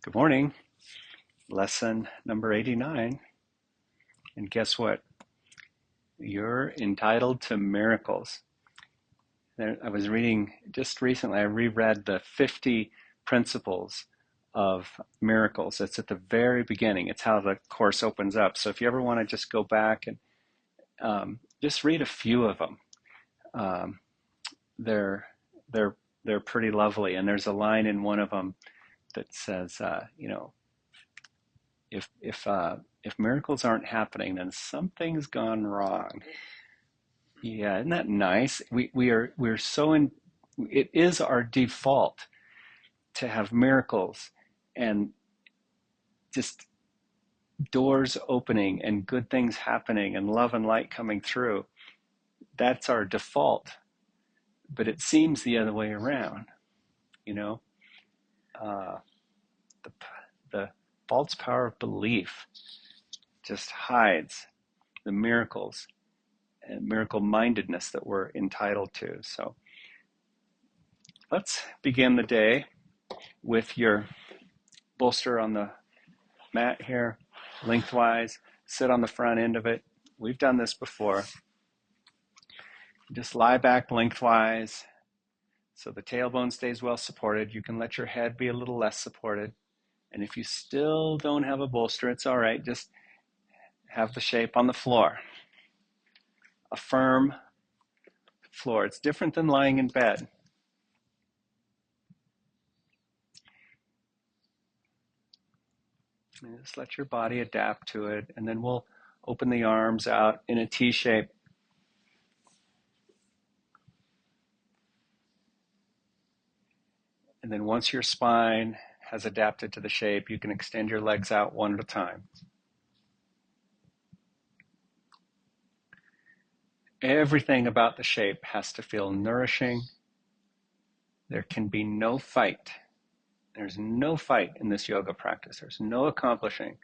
Good morning. Lesson number 89. And guess what? You're entitled to miracles. I was reading just recently, I reread the 50 principles of miracles. It's at the very beginning. It's how the course opens up. So if you ever want to just go back and just read a few of them, um, they're they're they're pretty lovely. And there's a line in one of them that says, if miracles aren't happening, then something's gone wrong. Yeah, isn't that nice? We're so in. It is our default to have miracles and just doors opening and good things happening and love and light coming through. That's our default, but it seems the other way around. You know, uh, the the false power of belief just hides the miracles and miracle mindedness that we're entitled to. So let's begin the day with your bolster on the mat here, lengthwise. Sit on the front end of it. We've done this before. Just lie back lengthwise so the tailbone stays well supported. You can let your head be a little less supported. And if you still don't have a bolster, it's all right. Just have the shape on the floor. A firm floor. It's different than lying in bed. And just let your body adapt to it. And then we'll open the arms out in a T shape. And then once your spine has adapted to the shape, you can extend your legs out one at a time. Everything about the shape has to feel nourishing. There can be no fight. There's no fight in this yoga practice. There's no accomplishing.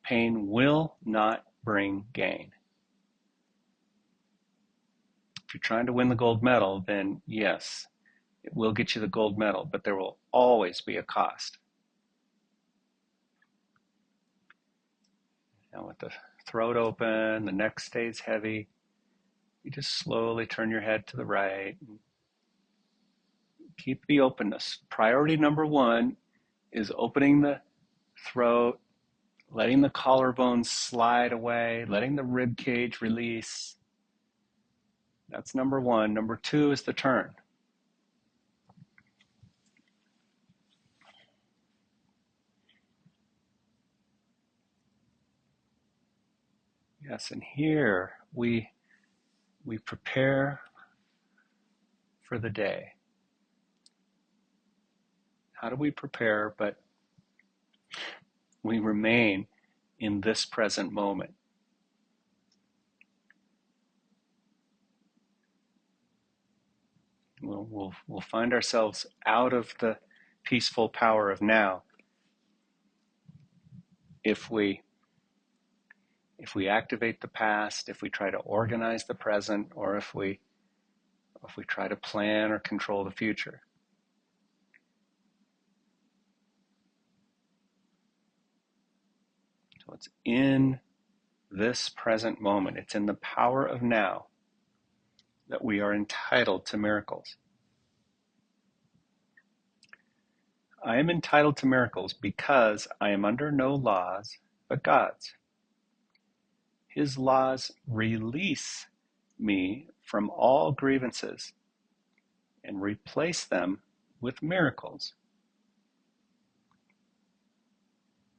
Pain will not bring gain. If you're trying to win the gold medal, then yes, it will get you the gold medal, but there will always be a cost. Now with the throat open, the neck stays heavy, you just slowly turn your head to the right. Keep the openness. Priority number one is opening the throat, letting the collarbone slide away, letting the rib cage release. That's number one. Number two is the turn. Yes, and here we prepare for the day. How do we prepare? But we remain in this present moment. We'll find ourselves out of the peaceful power of now if we activate the past, if we try to organize the present, or if we try to plan or control the future. So it's in this present moment. It's in the power of now that we are entitled to miracles. I am entitled to miracles because I am under no laws but God's. His laws release me from all grievances and replace them with miracles.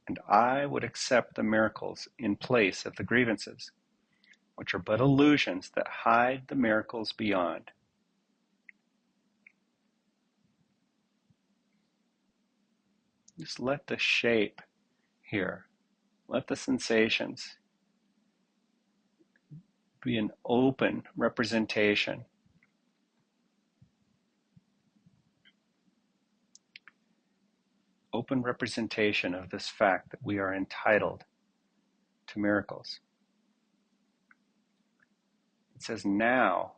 And I would accept the miracles in place of the grievances, which are but illusions that hide the miracles beyond. Just let the shape here, let the sensations be an open representation. Open representation of this fact that we are entitled to miracles. It says, now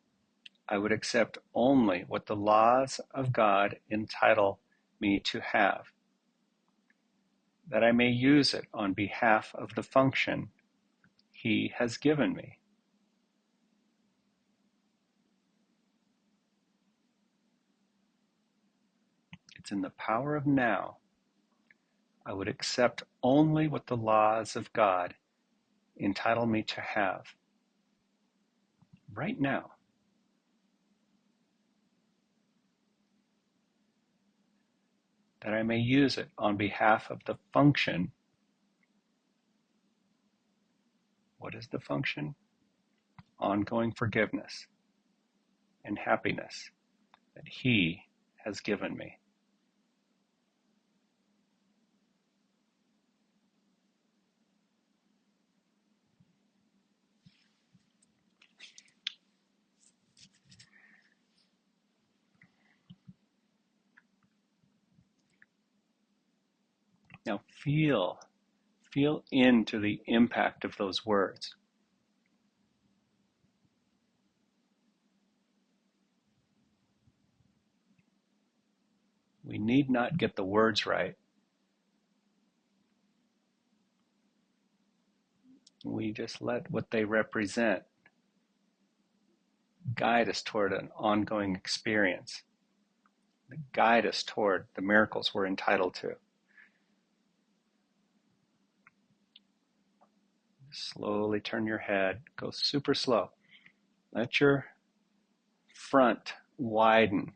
I would accept only what the laws of God entitle me to have. that I may use it on behalf of the function He has given me. It's in the power of now. I would accept only what the laws of God entitle me to have right now. That I may use it on behalf of the function. What is the function? Ongoing forgiveness and happiness that He has given me. Now feel into the impact of those words. We need not get the words right. We just let what they represent guide us toward an ongoing experience, guide us toward the miracles we're entitled to. Slowly turn your head, go super slow. Let your front widen.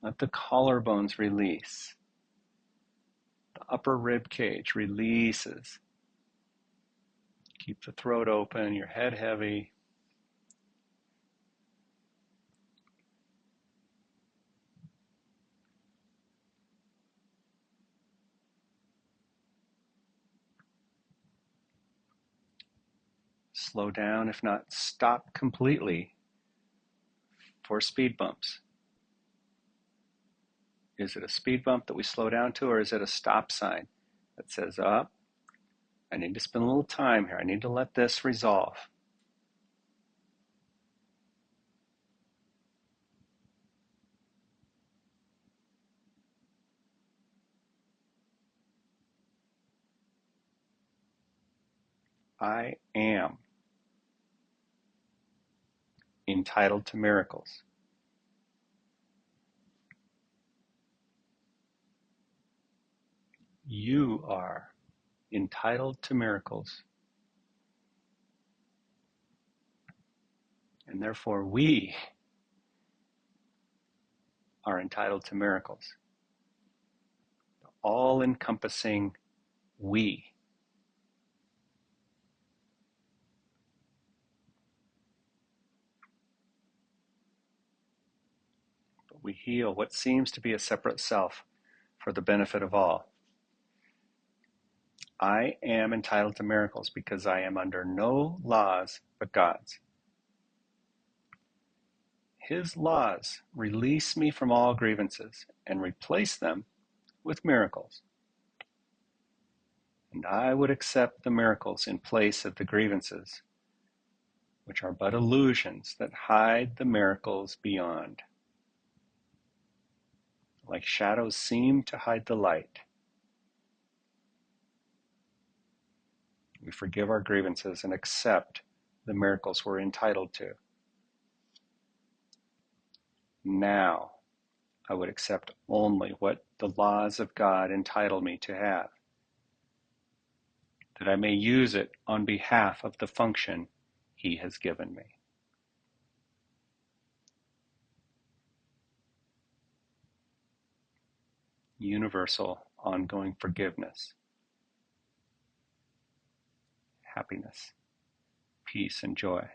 Let the collarbones release. The upper rib cage releases. Keep the throat open, your head heavy. Slow down, if not stop completely for speed bumps. Is it a speed bump that we slow down to, or is it a stop sign that says, I need to spend a little time here. I need to let this resolve. I am entitled to miracles. You are entitled to miracles. And therefore we are entitled to miracles. All-encompassing we. But we heal what seems to be a separate self for the benefit of all. I am entitled to miracles because I am under no laws but God's. His laws release me from all grievances and replace them with miracles. And I would accept the miracles in place of the grievances, which are but illusions that hide the miracles beyond. Like shadows seem to hide the light. We forgive our grievances and accept the miracles we're entitled to. Now, I would accept only what the laws of God entitle me to have, that I may use it on behalf of the function He has given me. Universal, ongoing forgiveness, happiness, peace, and joy.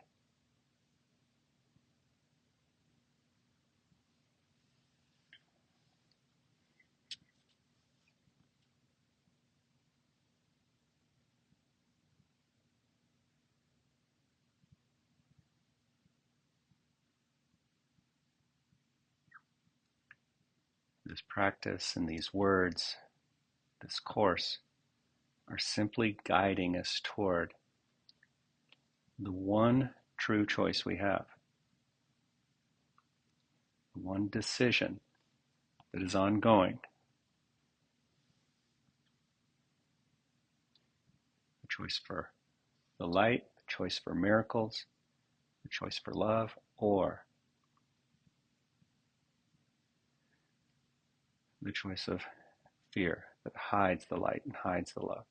This practice and these words, this course, are simply guiding us toward the one true choice we have, the one decision that is ongoing. choice for the light, the choice for miracles, the choice for love, or the choice of fear that hides the light and hides the love.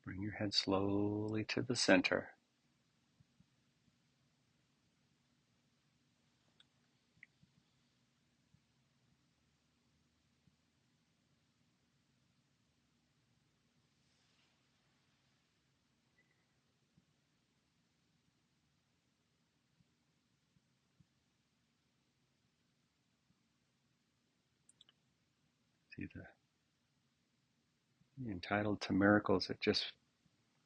Bring your head slowly to the center. See the entitled to miracles. It just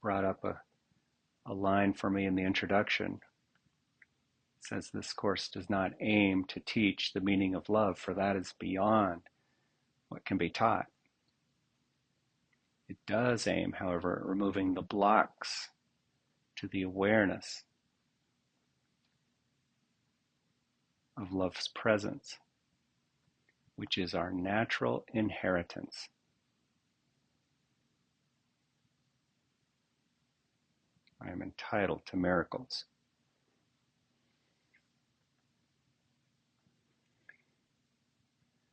brought up a line for me in the introduction. It says this course does not aim to teach the meaning of love, for that is beyond what can be taught. It does aim, however, at removing the blocks to the awareness of love's presence, which is our natural inheritance. I am entitled to miracles.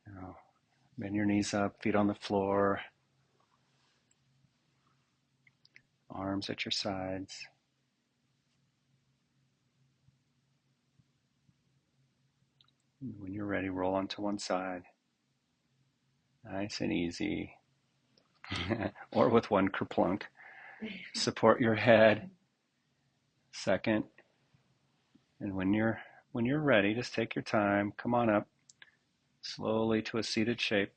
Now, bend your knees up, feet on the floor, arms at your sides. And when you're ready, roll onto one side. Nice and easy. Or with one kerplunk. Support your head. Second. And when you're ready, just take your time. Come on up slowly to a seated shape.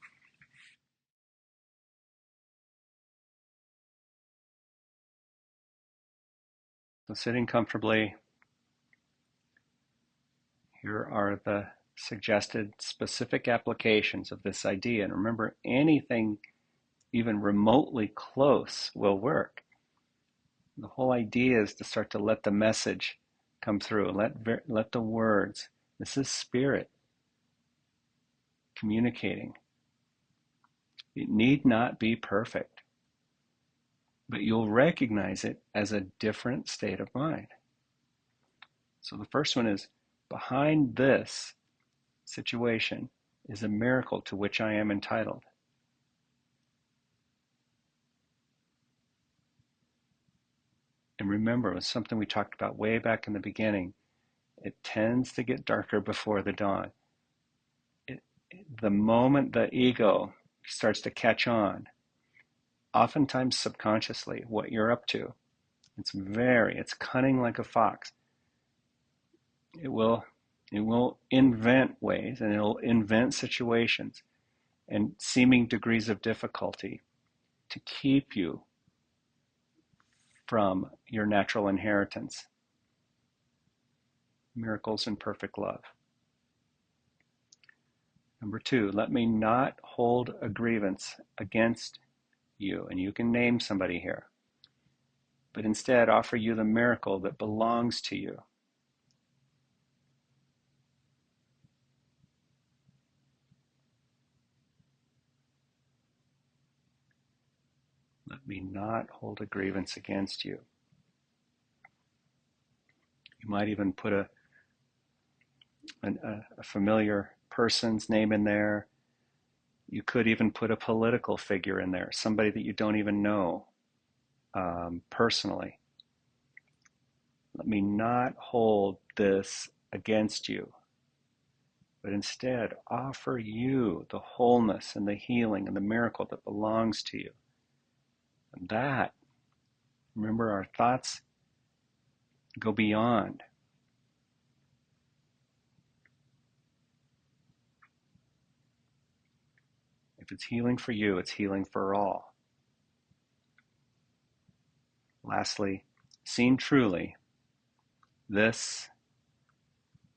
So sitting comfortably, here are the suggested specific applications of this idea. And remember, anything even remotely close will work. The whole idea is to start to let the message come through. Let the words. This is spirit communicating. It need not be perfect, but you'll recognize it as a different state of mind. So the first one is, behind this situation is a miracle to which I am entitled. And remember, it was something we talked about way back in the beginning. It tends to get darker before the dawn. The moment the ego starts to catch on, oftentimes subconsciously, what you're up to, it's cunning like a fox. It will invent ways, and it'll invent situations and seeming degrees of difficulty to keep you from your natural inheritance, miracles and perfect love. Number 2, let me not hold a grievance against you, and you can name somebody here, but instead offer you the miracle that belongs to you. Let me not hold a grievance against you. You might even put a familiar person's name in there. You could even put a political figure in there, somebody that you don't even know personally. Let me not hold this against you, but instead offer you the wholeness and the healing and the miracle that belongs to you. And that, remember, our thoughts go beyond. If it's healing for you, it's healing for all. Lastly, seen truly, this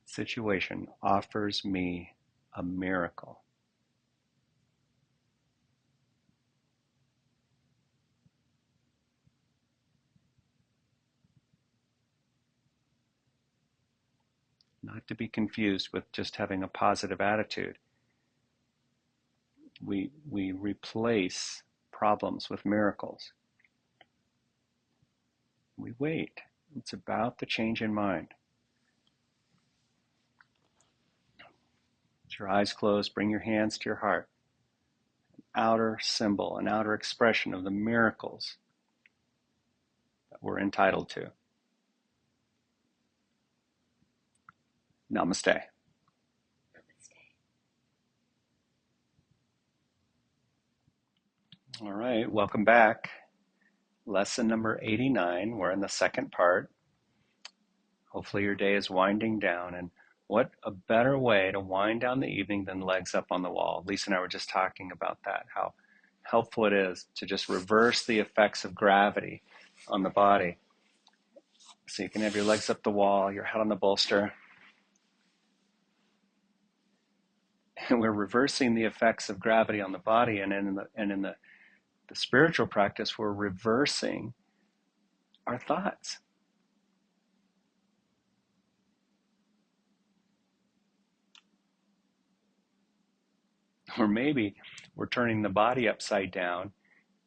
situation offers me a miracle. not to be confused with just having a positive attitude. We replace problems with miracles. We wait. It's about the change in mind. With your eyes closed, bring your hands to your heart. An outer symbol, an outer expression of the miracles that we're entitled to. Namaste. All right, welcome back. Lesson number 89. We're in the second part. Hopefully your day is winding down, and what a better way to wind down the evening than legs up on the wall. Lisa and I were just talking about that, how helpful it is to just reverse the effects of gravity on the body. So you can have your legs up the wall, your head on the bolster, and we're reversing the effects of gravity on the body, and in the spiritual practice, we're reversing our thoughts. Or maybe we're turning the body upside down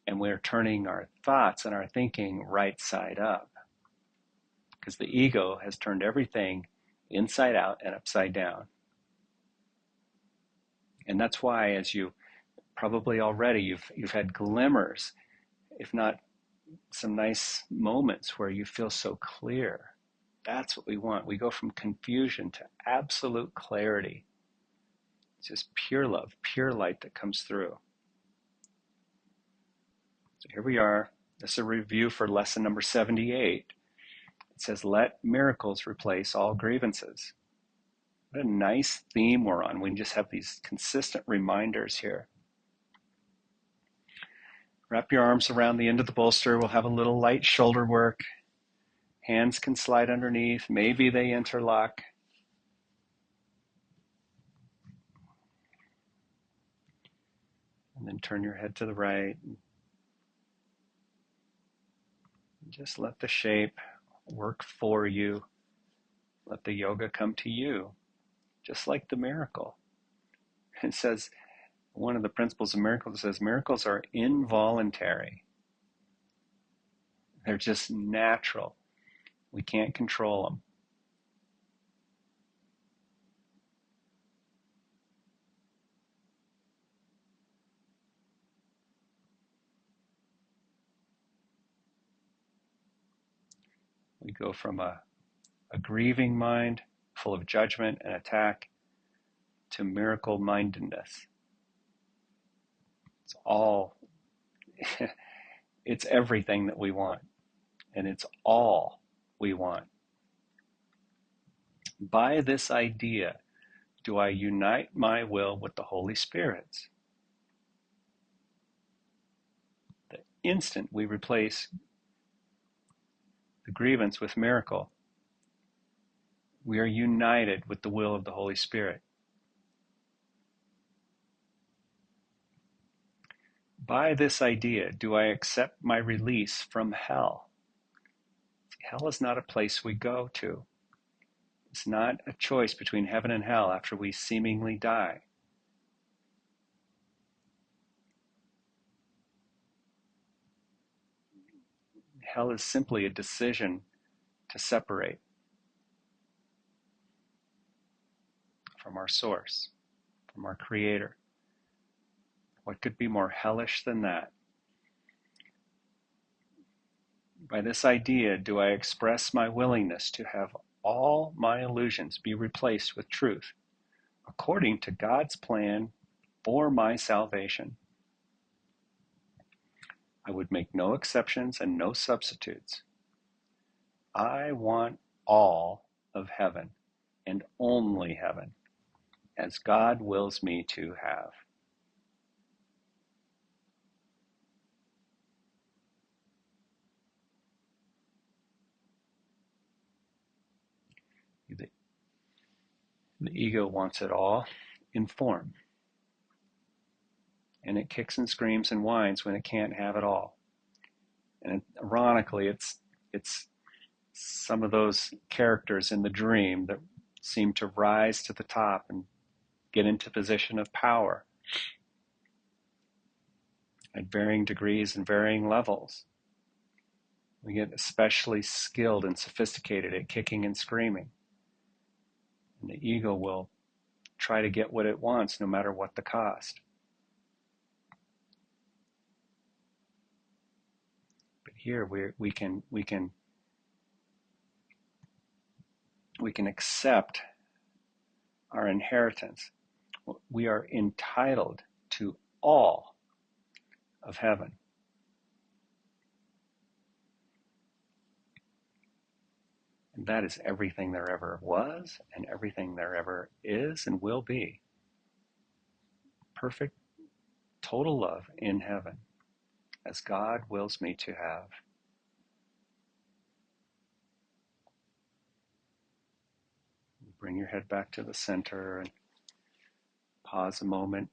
and we're turning our thoughts and our thinking right side up. Because the ego has turned everything inside out and upside down. And that's why, as you probably already, you've had glimmers, if not some nice moments where you feel so clear. That's what we want. We go from confusion to absolute clarity. It's just pure love, pure light that comes through. So here we are. This is a review for lesson number 78. It says, let miracles replace all grievances. What a nice theme we're on. We can just have these consistent reminders here. Wrap your arms around the end of the bolster. We'll have a little light shoulder work. Hands can slide underneath. Maybe they interlock. And then turn your head to the right. Just let the shape work for you. Let the yoga come to you, just like the miracle. It says, one of the principles of miracles says, miracles are involuntary. They're just natural. We can't control them. We go from a grieving mind full of judgment and attack to miracle mindedness. It's all, it's everything that we want, and it's all we want. By this idea, do I unite my will with the Holy Spirit's? The instant we replace the grievance with miracle, we are united with the will of the Holy Spirit. By this idea, do I accept my release from hell? Hell is not a place we go to. It's not a choice between heaven and hell after we seemingly die. Hell is simply a decision to separate from our source, from our Creator. What could be more hellish than that? By this idea, do I express my willingness to have all my illusions be replaced with truth, according to God's plan for my salvation? I would make no exceptions and no substitutes. I want all of heaven, and only heaven, as God wills me to have. The ego wants it all in form. And it kicks and screams and whines when it can't have it all. And ironically, it's some of those characters in the dream that seem to rise to the top and get into position of power at varying degrees and varying levels. We get especially skilled and sophisticated at kicking and screaming. And the ego will try to get what it wants no matter what the cost. But here we can accept our inheritance. We are entitled to all of heaven. And that is everything there ever was and everything there ever is and will be. Perfect, total love in heaven, as God wills me to have. Bring your head back to the center and pause a moment.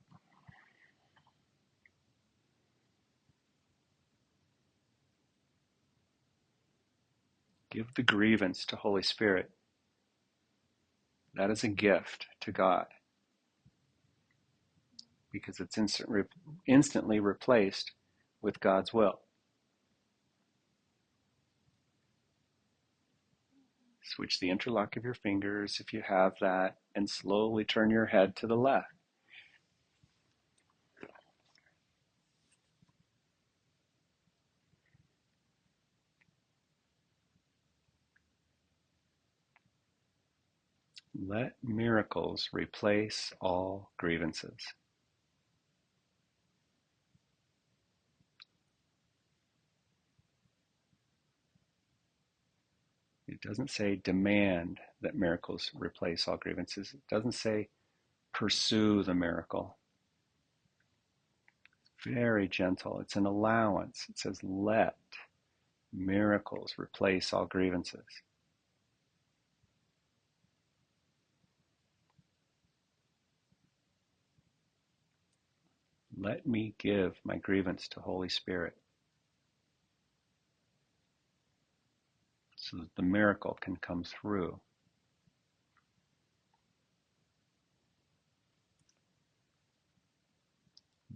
Give the grievance to Holy Spirit. That is a gift to God because it's instantly replaced with God's will. Switch the interlock of your fingers if you have that, and slowly turn your head to the left. Let miracles replace all grievances. It doesn't say demand that miracles replace all grievances. It doesn't say pursue the miracle. Very gentle. It's an allowance. It says let miracles replace all grievances. Let me give my grievance to Holy Spirit so that the miracle can come through.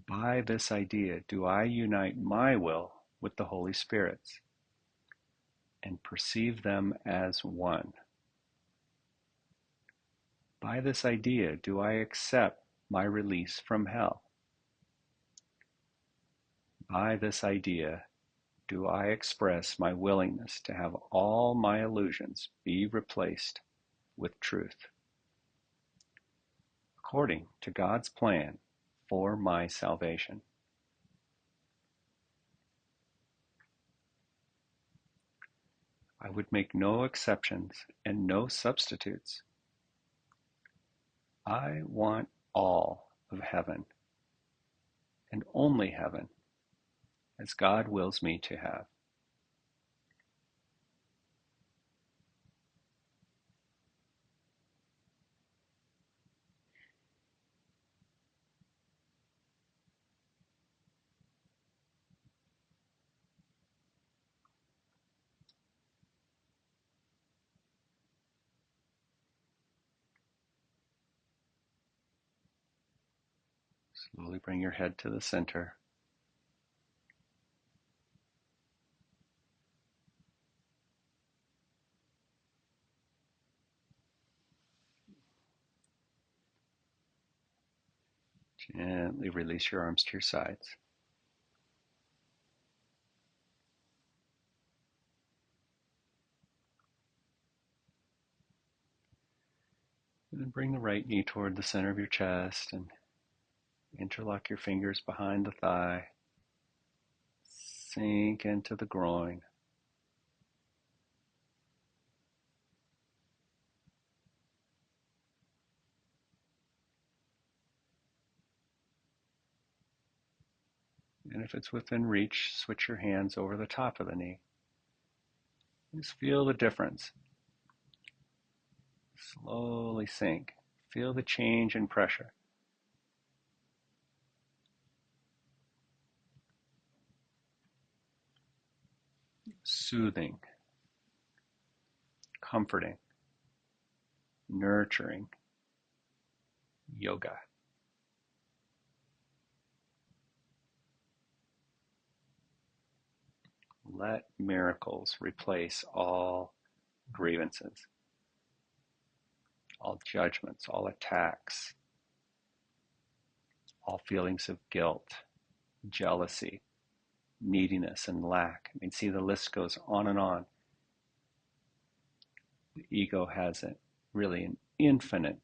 By this idea, do I unite my will with the Holy Spirit's and perceive them as one. By this idea, do I accept my release from hell. By this idea, do I express my willingness to have all my illusions be replaced with truth, according to God's plan for my salvation. I would make no exceptions and no substitutes. I want all of heaven, and only heaven, as God wills me to have. Slowly bring your head to the center. Gently release your arms to your sides. And then bring the right knee toward the center of your chest and interlock your fingers behind the thigh. Sink into the groin. And if it's within reach, switch your hands over the top of the knee. Just feel the difference. Slowly sink. Feel the change in pressure. Soothing, comforting, nurturing yoga. Let miracles replace all grievances, all judgments, all attacks, all feelings of guilt, jealousy, neediness, and lack. I mean, see, the list goes on and on. The ego has really an infinite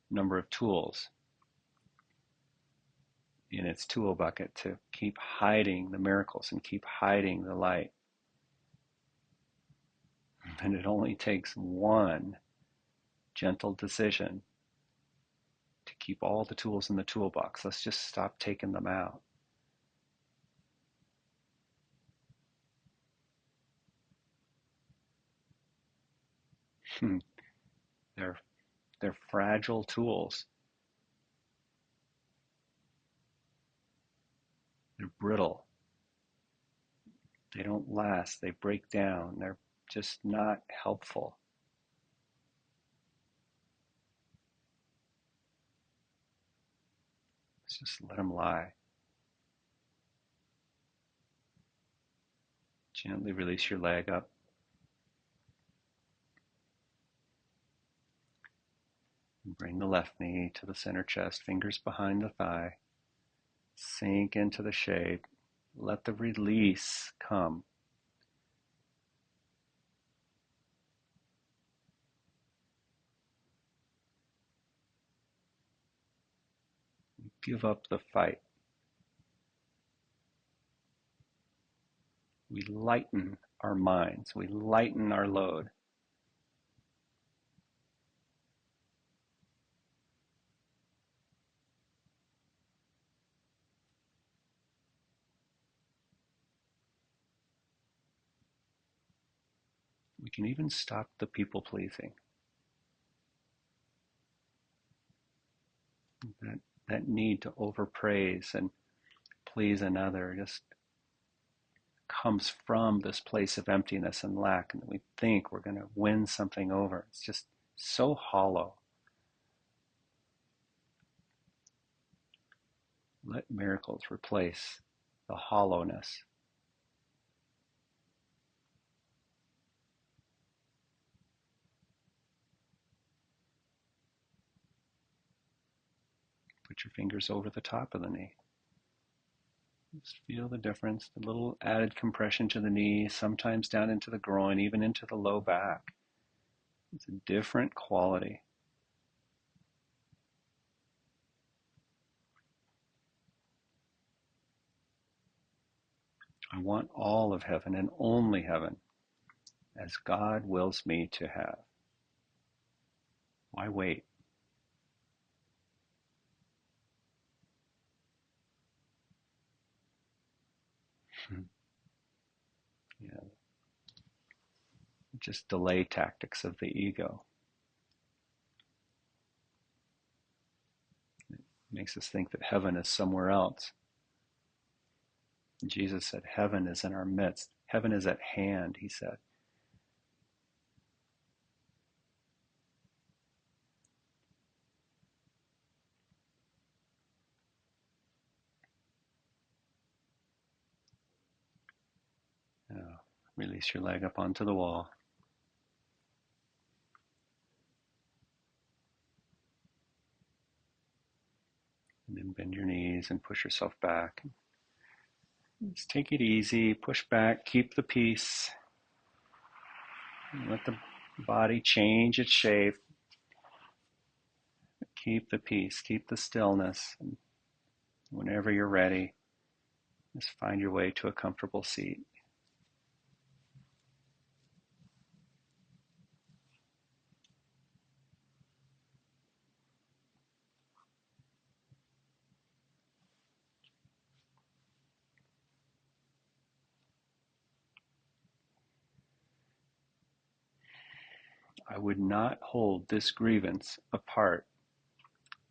number of tools in its tool bucket to keep hiding the miracles and keep hiding the light. And it only takes one gentle decision to keep all the tools in the toolbox. Let's just stop taking them out. they're they're fragile tools. They're brittle. They don't last. They break down. They're just not helpful. Let's just let them lie. Gently release your leg up. Bring the left knee to the center chest, fingers behind the thigh. Sink into the shade. Let the release come. Give up the fight. We lighten our minds. We lighten our load. We can even stop the people pleasing. That need to overpraise and please another just comes from this place of emptiness and lack, and we think we're going to win something over. It's just so hollow. Let miracles replace the hollowness. Put your fingers over the top of the knee. Just feel the difference, the little added compression to the knee, sometimes down into the groin, even into the low back. It's a different quality. I want all of heaven and only heaven as God wills me to have. Why wait? Yeah, just delay tactics of the ego. It makes us think that heaven is somewhere else. Jesus said, heaven is in our midst. Heaven is at hand, he said. Now, release your leg up onto the wall. And then bend your knees and push yourself back. Just take it easy, push back, keep the peace. Let the body change its shape. Keep the peace, keep the stillness. And whenever you're ready, just find your way to a comfortable seat. I would not hold this grievance apart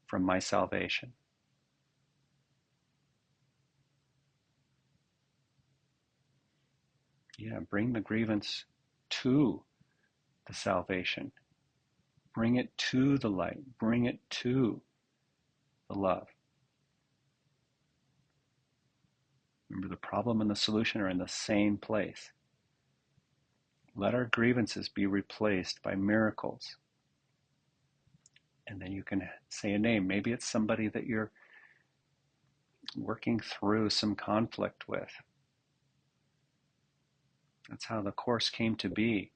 from my salvation. Yeah, bring the grievance to the salvation. Bring it to the light. Bring it to the love. Remember, the problem and the solution are in the same place. Let our grievances be replaced by miracles. And then you can say a name. Maybe it's somebody that you're working through some conflict with. That's how the Course came to be.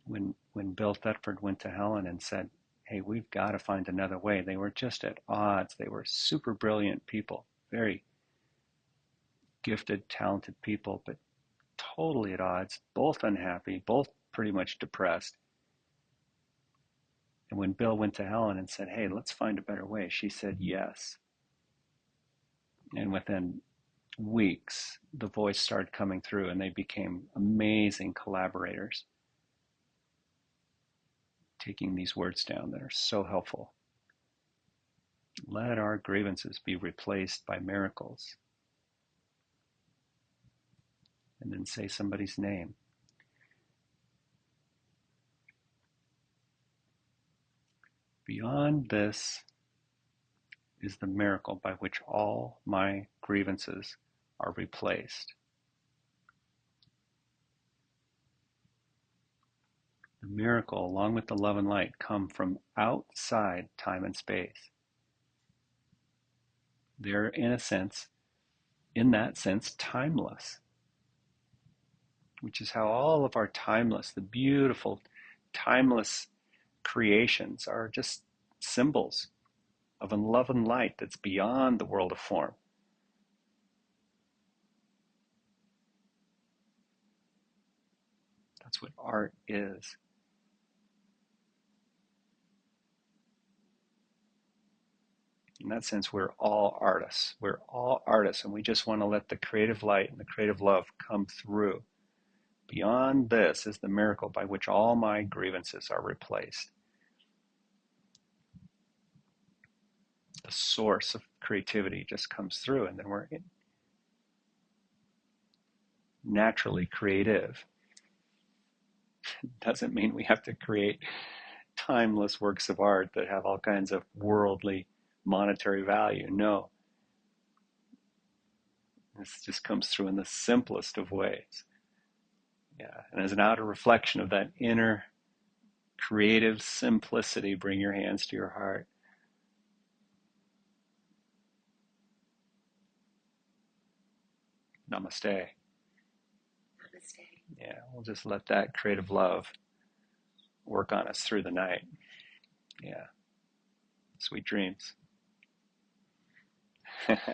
When Bill Thetford went to Helen and said, hey, we've got to find another way. They were just at odds. They were super brilliant people, very gifted, talented people, but totally at odds, both unhappy, both pretty much depressed. And when Bill went to Helen and said, hey, let's find a better way, she said yes. And within weeks, the voice started coming through and they became amazing collaborators, taking these words down that are so helpful. Let our grievances be replaced by miracles. And then say somebody's name. Beyond this is the miracle by which all my grievances are replaced. The miracle, along with the love and light, come from outside time and space. They're, in that sense, timeless, which is how all of our timeless, the beautiful, timeless creations are just symbols of a love and light that's beyond the world of form. That's what art is. In that sense, we're all artists. We're all artists, and we just want to let the creative light and the creative love come through. Beyond this is the miracle by which all my grievances are replaced. The source of creativity just comes through, and then we're naturally creative. Doesn't mean we have to create timeless works of art that have all kinds of worldly monetary value. No. This just comes through in the simplest of ways. Yeah, and as an outer reflection of that inner creative simplicity, bring your hands to your heart. Namaste. Namaste. Yeah, we'll just let that creative love work on us through the night. Yeah. Sweet dreams.